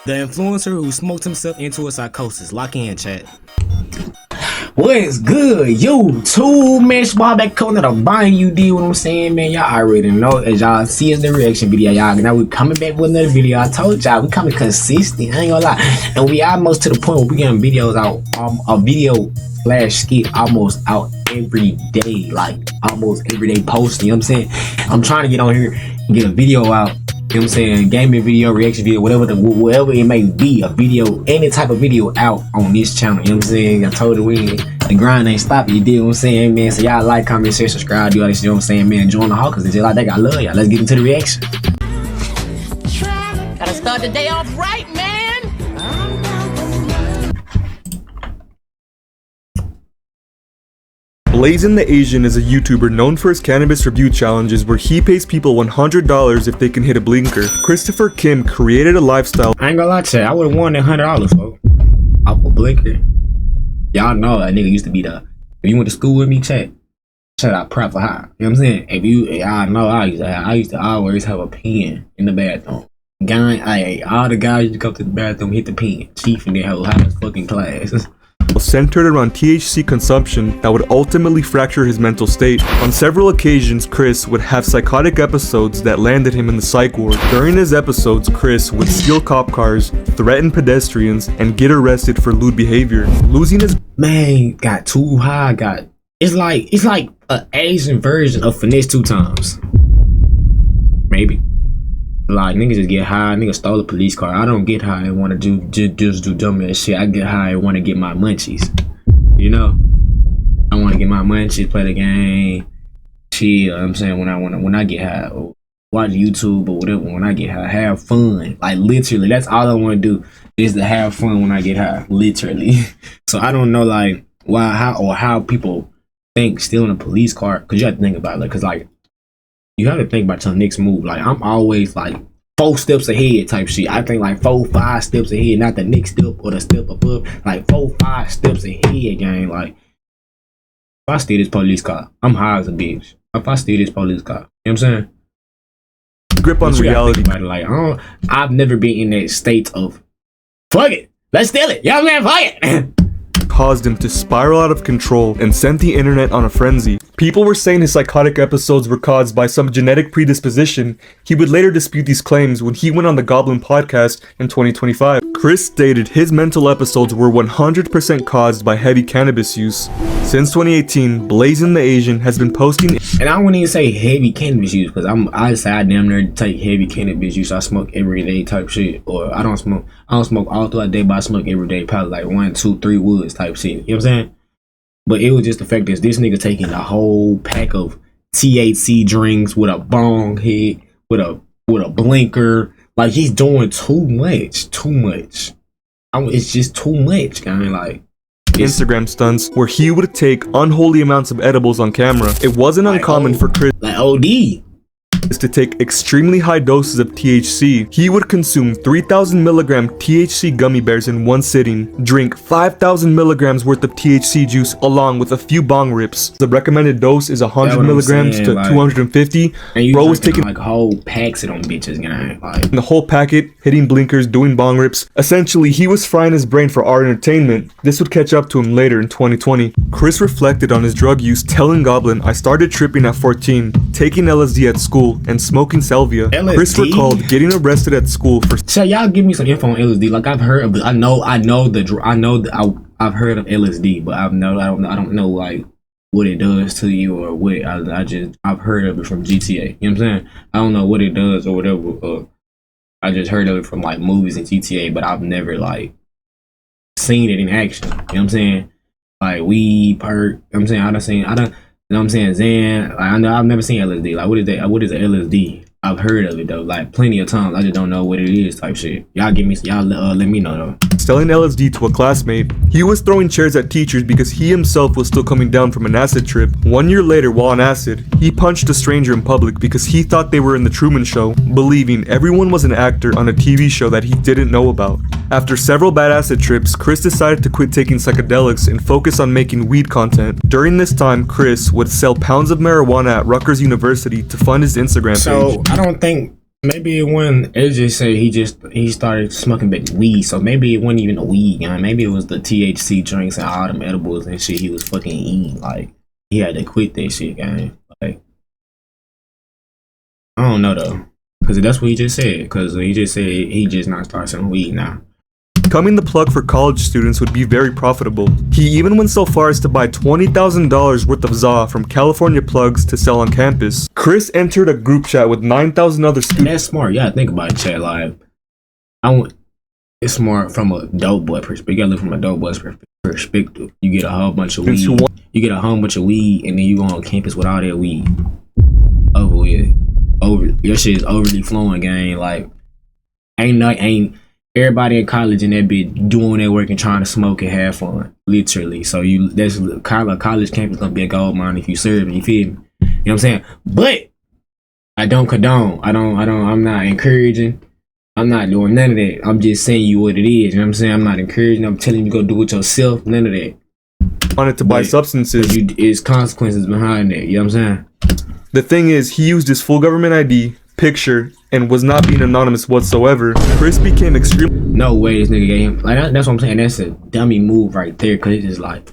The influencer who smoked himself into a psychosis. Lock in, chat. What is good, YouTube, man? Small back corner to buying, you deal what I'm saying, man. Y'all already know, as y'all see in the reaction video, y'all. Now we coming back with another video. I told y'all we coming consistent, I ain't gonna lie. And we almost to the point where we getting videos out, a video / skit almost out every day, like almost every day posting, you know what I'm saying? I'm trying to get on here and get a video out. You know what I'm saying? Gaming video, reaction video, whatever it may be, a video, any type of video out on this channel. You know what I'm saying? I told you the grind ain't stopping. You did what I'm saying, man? So y'all like, comment, share, subscribe, do all this. You know what I'm saying, man? Join the hawkers. It's just like that. I love y'all. Let's get into the reaction. Gotta start the day off right, man. Blazin the Asian is a YouTuber known for his cannabis review challenges where he pays people $100 if they can hit a blinker. Christopher Kim created a lifestyle. I ain't gonna lie to you, I would've won that $100, folks. Off a blinker. Y'all know that nigga used to be the, if you went to school with me, chat out prep for high. You know what I'm saying? Y'all know I used to always have a pen in the bathroom. All the guys used to come to the bathroom, hit the pen. Chief in their whole house fucking class. Centered around THC consumption that would ultimately fracture his mental state. On several occasions, Chris would have psychotic episodes that landed him in the psych ward. During his episodes, Chris would steal cop cars, threaten pedestrians, and get arrested for lewd behavior. Losing his man got too high. It's like an Asian version of finesse 2 times. Maybe. Like, niggas just get high, niggas stole a police car. I don't get high and want to just do dumb ass shit. I get high and want to get my munchies. You know? I want to get my munchies, play the game, chill. You know what I'm saying? When I get high, or watch YouTube or whatever, when I get high, have fun. Like, literally, that's all I want to do is to have fun when I get high. Literally. So I don't know, like, how people think stealing a police car, because you have to think about it, because, like, you have to think about your next move. Like, I'm always like 4 steps ahead type shit. I think like 4, 5 steps ahead, not the next step or the step above. Like 4, 5 steps ahead, gang. Like, if I steal this police car, I'm high as a bitch. If I steal this police car, you know what I'm saying? grip on reality. Like, I've never been in that state of fuck it, let's steal it. Yeah, man, fuck it. Caused him to spiral out of control and sent the internet on a frenzy. People were saying his psychotic episodes were caused by some genetic predisposition. He would later dispute these claims when he went on the Goblin podcast in 2025. Chris stated his mental episodes were 100% caused by heavy cannabis use. Since 2018, Blazin the Asian has been posting. And I wouldn't even say heavy cannabis use, because I damn near take heavy cannabis use. I smoke every day type shit, or I don't smoke all throughout the day, but I smoke every day, probably like 1, 2, 3 woods type shit. You know what I'm saying? But it was just the fact that this nigga taking a whole pack of THC drinks with a bong head, with a blinker. Like, he's doing too much. It's just too much, guy. Like, Instagram stunts where he would take unholy amounts of edibles on camera. It wasn't uncommon for Chris like OD to take extremely high doses of THC. He would consume 3,000 milligram THC gummy bears in one sitting, drink 5,000 milligrams worth of THC juice along with a few bong rips. The recommended dose is 100 milligrams to like 250. And bro was taking like whole packs of them bitches, gang. Like, the whole packet, hitting blinkers, doing bong rips. Essentially, he was frying his brain for our entertainment. This would catch up to him later in 2020. Chris reflected on his drug use, telling Goblin, "I started tripping at 14, taking LSD at school, and smoking salvia." LSD? Chris recalled getting arrested at school for. So y'all give me some info on LSD. Like, I've heard of it. I've heard of LSD, but I don't know like what it does to you or what. I've heard of it from GTA. You know what I'm saying? I don't know what it does or whatever. I just heard of it from like movies and GTA, but I've never like seen it in action. You know what I'm saying? Like weed, perk. You know what I'm saying? You know what I'm saying? Xan. Like, I know I've never seen LSD. Like, what is that? What is a LSD? I've heard of it though, like plenty of times. I just don't know what it is type shit. Y'all let me know though. Selling LSD to a classmate. He was throwing chairs at teachers because he himself was still coming down from an acid trip. 1 year later, while on acid, he punched a stranger in public because he thought they were in the Truman Show, believing everyone was an actor on a TV show that he didn't know about. After several bad acid trips, Chris decided to quit taking psychedelics and focus on making weed content. During this time, Chris would sell pounds of marijuana at Rutgers University to fund his Instagram page. So I don't think Maybe when AJ said he started smoking bit weed, so maybe it wasn't even a weed, you know? Maybe it was the THC drinks and all them edibles and shit he was fucking eating. Like he had to quit that shit, gang. Like I don't know though, cause that's what he just said. Cause he just said he just not starting selling weed now. Becoming the plug for college students would be very profitable. He even went so far as to buy $20,000 worth of ZA from California plugs to sell on campus. Chris entered a group chat with 9,000 other students. That's smart. You gotta think about it, chat. Like, it's smart from a dope boy perspective. You gotta look from a dope boy's perspective. You get a whole bunch of weed. You get a whole bunch of weed, and then you go on campus with all that weed. Over with. Your shit is overly flowing, gang. Like, ain't everybody in college and that bitch doing their work and trying to smoke and have fun, literally. So that's college campus gonna be a gold mine if you serve it. You feel me? You know what I'm saying? But I don't condone. I'm not encouraging. I'm not doing none of that. I'm just saying you what it is. You know what I'm saying? I'm not encouraging. I'm telling you to go do it yourself. None of that. Wanted to buy substances. It's consequences behind that. You know what I'm saying? The thing is, he used his full government ID, picture, and was not being anonymous whatsoever. Chris became extremely... No way this nigga gave him... Like, that's what I'm saying. That's a dummy move right there. Because it's just like...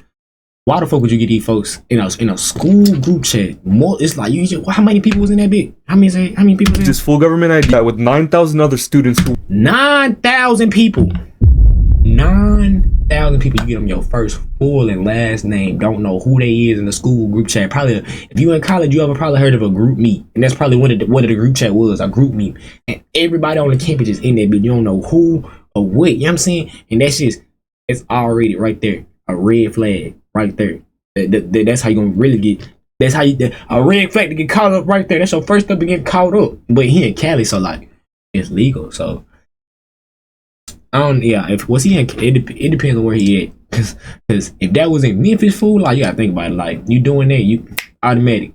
Why the fuck would you get these folks in a school group chat? More, it's like, how many people was in that bit? How many people was in his full government ID with 9,000 other students who... 9,000 people. 9,000 people. You get them your first full and last name. Don't know who they is in the school group chat. Probably, if you in college, you ever probably heard of a group meet. And that's probably what the group chat was, a group meet. And everybody on the campus is in that bit. You don't know who or what. You know what I'm saying? And that's just, it's already right there. A red flag right there. That's how you gonna really get. That's how you a red flag to get caught up right there. That's your first step to get caught up. But he in Cali, so like it's legal. So I don't. Yeah, if was he in? It depends on where he at. Cause if that was in Memphis, fool, like you gotta think about it. Like you doing that, you automatic.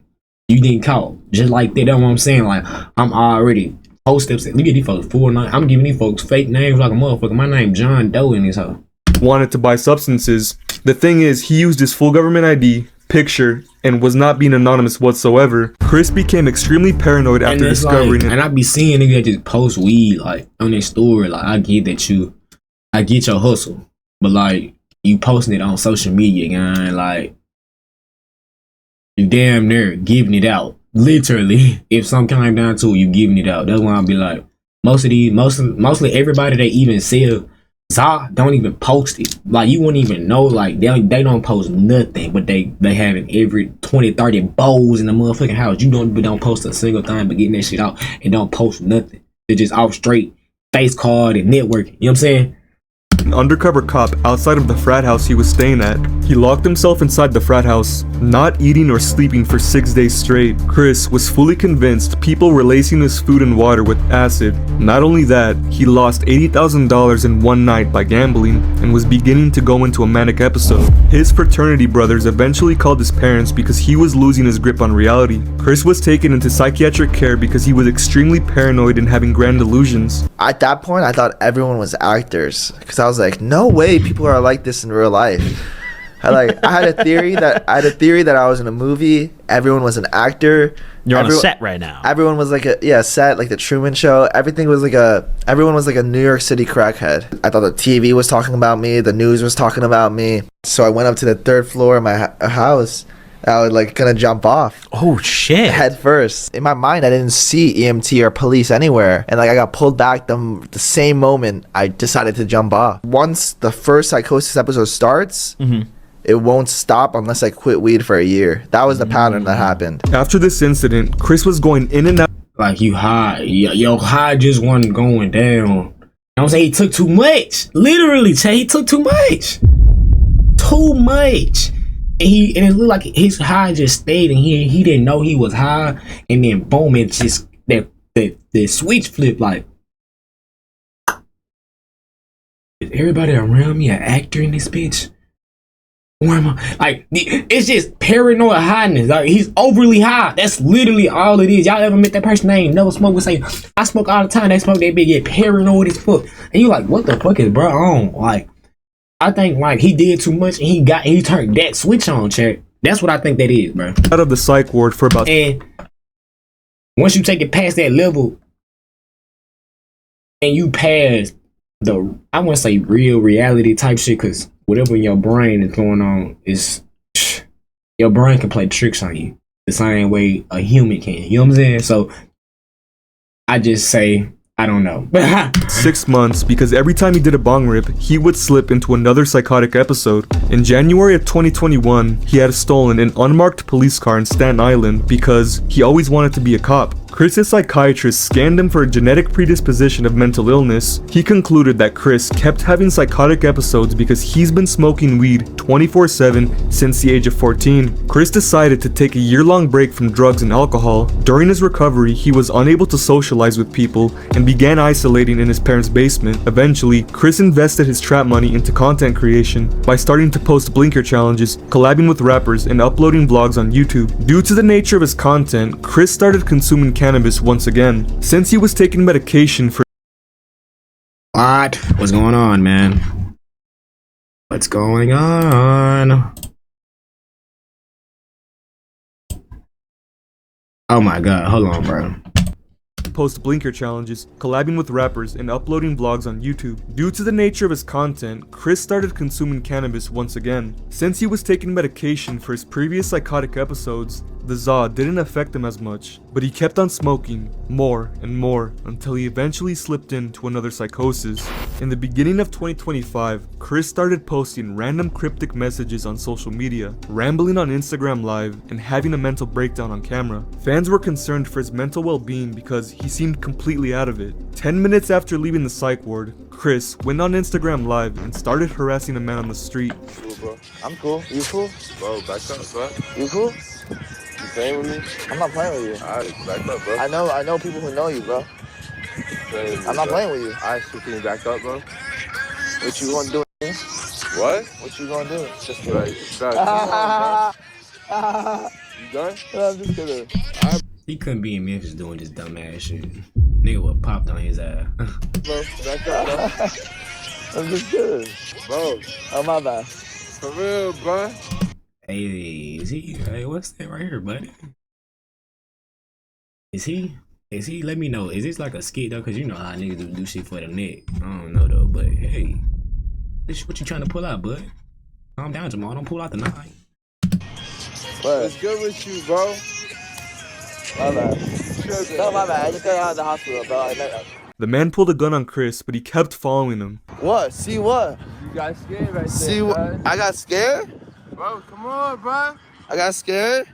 You didn't caught just like that. That's what I'm saying. Like I'm already post steps. Look at these folks. I'm giving these folks fake names like a motherfucker. My name John Doe in this house. Wanted to buy substances. The thing is, he used his full government ID, picture, and was not being anonymous whatsoever. Chris became extremely paranoid after discovering it. And I be seeing niggas that just post weed like on their story. Like I get your hustle, but like you posting it on social media, gang. Like you damn near giving it out. Literally, if something came down to it, you giving it out. That's why I be like, mostly everybody that even sell ZA don't even post it. Like you wouldn't even know. Like they don't post nothing, but they having every 20-30 bowls in the motherfucking house. You don't post a single thing but getting that shit out and don't post nothing. They're just off straight face card and networking. You know what I'm saying? An undercover cop outside of the frat house he was staying at. He locked himself inside the frat house, not eating or sleeping for 6 days straight. Chris was fully convinced people were lacing his food and water with acid. Not only that, he lost $80,000 in one night by gambling and was beginning to go into a manic episode. His fraternity brothers eventually called his parents because he was losing his grip on reality. Chris was taken into psychiatric care because he was extremely paranoid and having grand delusions. At that point, I thought everyone was actors because I was like, no way people are like this in real life. I had a theory that I was in a movie. Everyone was an actor. You're on a set right now. Everyone was like a set, like the Truman Show. Everyone was like a New York City crackhead. I thought the TV was talking about me. The news was talking about me. So I went up to the third floor of my house. I was like gonna jump off. Oh shit! Head first. In my mind, I didn't see EMT or police anywhere, and like I got pulled back the same moment I decided to jump off. Once the first psychosis episode starts, it won't stop unless I quit weed for a year. That was the pattern that happened. After this incident, Chris was going in and out. Like you high, your high just wasn't going down. You know what I'm saying? He took too much. Literally, he took too much. Too much. And it looked like his high just stayed, and he didn't know he was high, and then boom, it just the switch flipped. Like, is everybody around me an actor in this bitch? Where am I? Like, it's just paranoid highness. Like, he's overly high. That's literally all it is. Y'all ever met that person that ain't never smoked would say, I smoke all the time. They smoke that bitch, get paranoid as fuck, and you like, what the fuck is bro on? Like, I think like he did too much and he turned that switch on, chat. That's what I think that is, bro. Out of the psych ward for about. And once you take it past that level, and you pass the, I wouldn't say real reality type shit, because whatever in your brain is going on is, your brain can play tricks on you the same way a human can. You know what I'm saying? So I just say, I don't know. 6 months, because every time he did a bong rip, he would slip into another psychotic episode. In January of 2021, he had stolen an unmarked police car in Staten Island because he always wanted to be a cop. Chris's psychiatrist scanned him for a genetic predisposition of mental illness. He concluded that Chris kept having psychotic episodes because he's been smoking weed 24/7 since the age of 14. Chris decided to take a year-long break from drugs and alcohol. During his recovery, he was unable to socialize with people and began isolating in his parents' basement. Eventually, Chris invested his trap money into content creation by starting to post blinker challenges, collabing with rappers, and uploading vlogs on YouTube. Due to the nature of his content, Chris started consuming cannabis once again. Since he was taking medication for What? What's going on, man? What's going on? Oh my god, hold on, bro. post blinker challenges, collabing with rappers, and uploading vlogs on YouTube. Due to the nature of his content, Chris started consuming cannabis once again. Since he was taking medication for his previous psychotic episodes, the za didn't affect him as much, but he kept on smoking more and more until he eventually slipped into another psychosis. In the beginning of 2025, Chris started posting random cryptic messages on social media, rambling on Instagram Live, and having a mental breakdown on camera. Fans were concerned for his mental well-being because he seemed completely out of it. 10 minutes after leaving the psych ward, Chris went on Instagram Live and started harassing a man on the street. Cool, bro. I'm cool. You cool? Bro, back up, bro. You cool? You playing with me? I'm not playing with you. Alright, back up, bro. I know people who know you, bro. I'm not playing with you. Alright, so can you back up, bro? What you gonna do? What? What you gonna do? Just like, come on, bro. You done? I'm just kidding. He couldn't be in Memphis doing this dumb ass shit. Nigga would popped on his ass. Bro, back up, bro. I'm just kidding. Bro. Oh, my bad. For real, bro. Hey, is he? Hey, what's that right here, buddy? Is he? Let me know. Is this like a skit though? Cause you know how niggas do shit for the neck. I don't know though, but hey, this what you trying to pull out, bud? Calm down, Jamal. Don't pull out the knife. What's good with you, bro? My bad. No, my bad. I just got out of the hospital, bro. The man pulled a gun on Chris, but he kept following him. What? See what? You got scared right there. See what? I got scared? Bro, come on, bro. I got scared?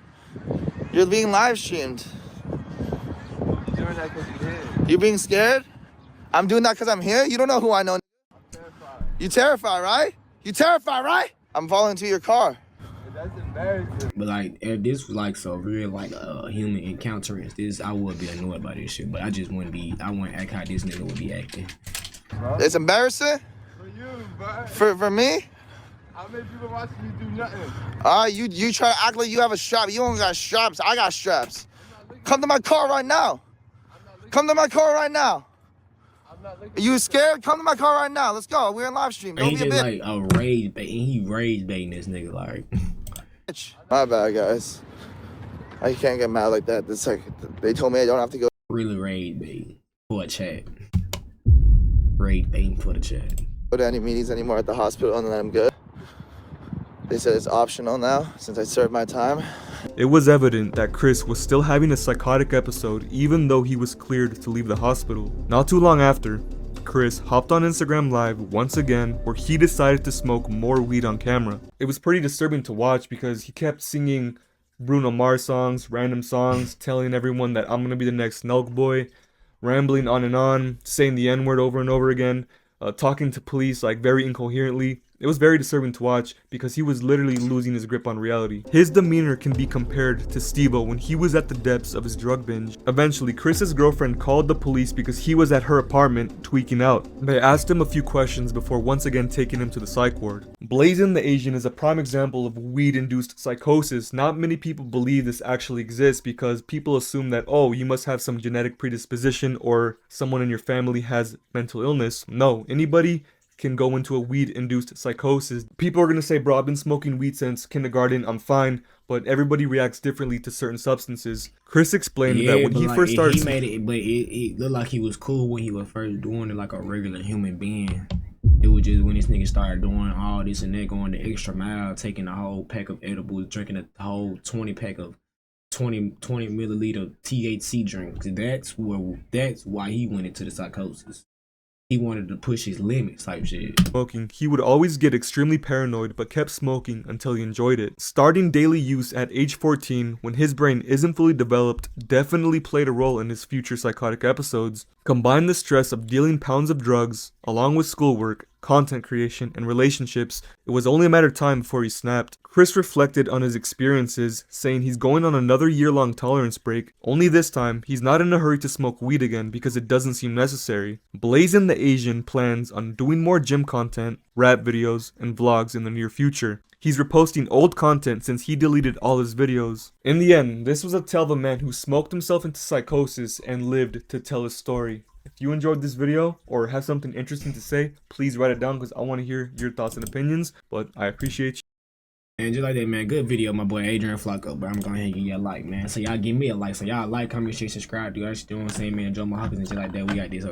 You're being live streamed. You're doing that because you're here. You being scared? I'm doing that because I'm here? You don't know who I know. I'm terrified. You terrified, right? You terrified, right? I'm falling into your car. That's embarrassing. But like, if this was like so real, like a human encounter as this, I would be annoyed by this shit. But I just wouldn't be. I wouldn't act how this nigga would be acting. It's embarrassing? For you, bro. For me? How many people watching you do nothing? You try to act like you have a strap. You don't got straps. I got straps. Come to my car right now. Come to my car right now. You scared? Come to my car right now. Let's go. We're in live stream. Don't he be a just bitch. like a rage bait. He rage baiting this nigga like. My bad, guys. I can't get mad like that. It's like they told me I don't have to go. Really rage bait for a chat. Rage baiting for the chat. Go to any meetings anymore at the hospital, and then I'm good. They said it's optional now since I served my time. It was evident that Chris was still having a psychotic episode even though he was cleared to leave the hospital. Not too long after, Chris hopped on Instagram Live once again where he decided to smoke more weed on camera. It was pretty disturbing to watch because he kept singing Bruno Mars songs, random songs, telling everyone that I'm gonna be the next Nelk boy, rambling on, saying the N-word over and over again, talking to police like very incoherently. It was very disturbing to watch because he was literally losing his grip on reality. His demeanor can be compared to Steve-O when he was at the depths of his drug binge. Eventually, Chris's girlfriend called the police because he was at her apartment tweaking out. They asked him a few questions before once again taking him to the psych ward. Blazin the Asian is a prime example of weed-induced psychosis. Not many people believe this actually exists because people assume that, oh, you must have some genetic predisposition or someone in your family has mental illness. No, anybody can go into a weed-induced psychosis. People are gonna say, bro, I've been smoking weed since kindergarten, I'm fine, but everybody reacts differently to certain substances. Chris explained that when he first started, he made it, but it looked like he was cool when he was first doing it like a regular human being. It was just when this nigga started doing all this and that, going the extra mile, taking a whole pack of edibles, drinking a whole 20 pack of 20 milliliter THC drinks. That's why he went into the psychosis. He wanted to push his limits type shit. Smoking, he would always get extremely paranoid but kept smoking until he enjoyed it. Starting daily use at age 14 when his brain isn't fully developed definitely played a role in his future psychotic episodes. Combine the stress of dealing pounds of drugs along with schoolwork, content creation, and relationships, it was only a matter of time before he snapped. Chris reflected on his experiences, saying he's going on another year-long tolerance break, only this time he's not in a hurry to smoke weed again because it doesn't seem necessary. Blazin the Asian plans on doing more gym content, rap videos, and vlogs in the near future. He's reposting old content since he deleted all his videos. In the end, this was a tale of a man who smoked himself into psychosis and lived to tell his story. If you enjoyed this video or have something interesting to say, please write it down because I want to hear your thoughts and opinions, but I appreciate you. And just like that, man, good video, my boy Adrian Flacco, but I'm gonna give you a like, man. So y'all give me a like. So y'all like, comment, share, subscribe. Do you know what I'm saying, man? Joe Hawkins and shit like that. We got this,